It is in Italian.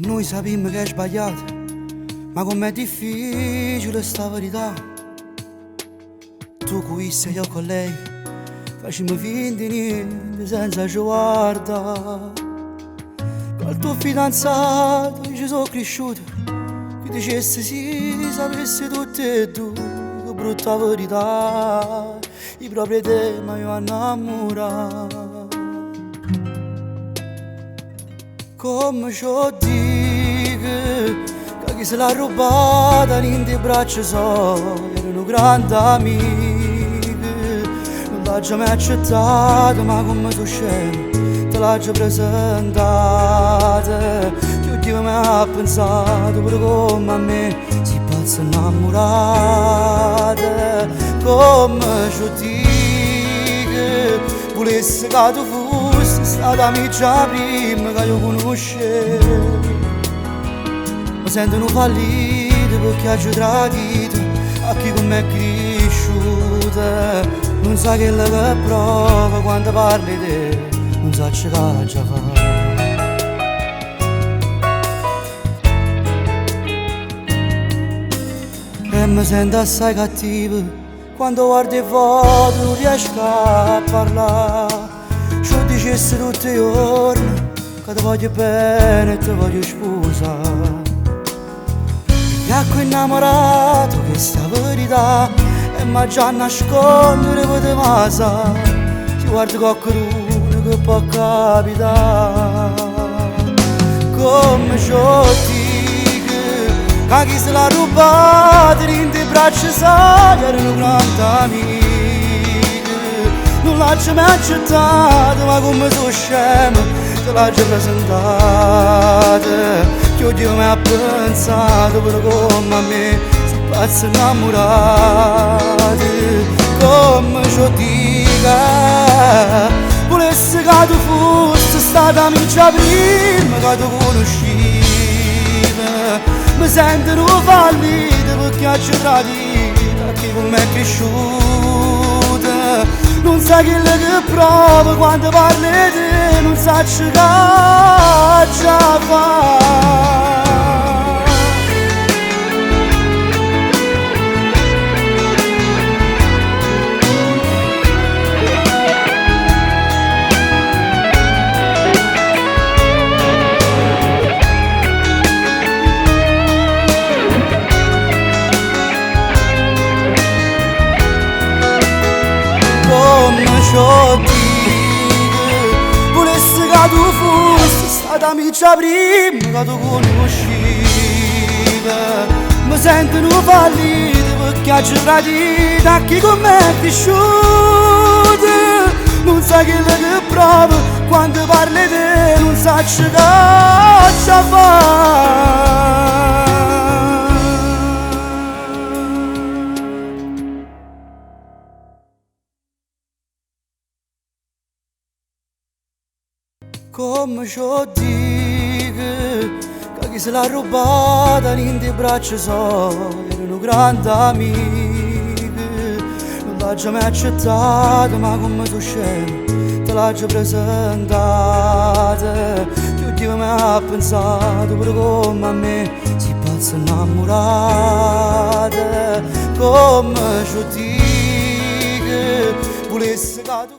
Noi sappiamo che è sbagliato, ma com'è difficile sta verità. Tu qui sei io con lei, facciamo finta di niente senza ci guarda. Col tuo fidanzato ci sono cresciuto, che dicessi sì, sapessi tutte e due, che brutta verità, i propri te mi ho innamorato. Come ci dico, che chi se l'ha rubata in te braccia so, erano grandi amiche. Non l'ha già mai accettata, ma come tu scemi, te l'ha già presentata. Più di me ha pensato, pure come a me, si pazza innamorata. Come ci dico, volessi che tu fossi stata amica prima che io conoscevo. Mi sentono fallito perché ha tradito a chi con me è cresciuta. Non sa che la prova quando parli di te, non sa che già fa. E mi sento assai cattivo quando guardo i foto, non riesco a parlare. Ci dicessi tutti i giorni che ti voglio bene e ti voglio sposare. Mi ha innamorato questa verità e mi già nascondere poteva sa. Ti guardo qualcuno che può capitare. Come ci dico, che chi se l'ha rubata in te braccia sai, erano grandi amiche. Non l'ha già mai accettata, ma come tu scemo, te l'ha già presentata. Che oddio mi ha pensato, però come a me, si pazza innamorata. Come ci dica, volessi che tu fossi stata amica prima che tu conosciva. Mi sentono fallito perché ha tradito, che con me è cresciuta. Non sa che prova quando parli di te, non sa che già fa. Come ci dico, volessi che tu fossi stata amica prima che tu conosciva. Mi sentono fallito perché ha tradito a chi con me è cresciuta. Non sa che prova quando parli di te, non sa che già fa. Come ci dico, che chi se l'ha rubata in te braccia so, erano grandi amiche. Non l'ha già mai accettata, ma come tu scemi, te l'ha già presentata. Più di me ha pensato, pure come a me, si pazza innamorata. Come ci dico, volessi che tu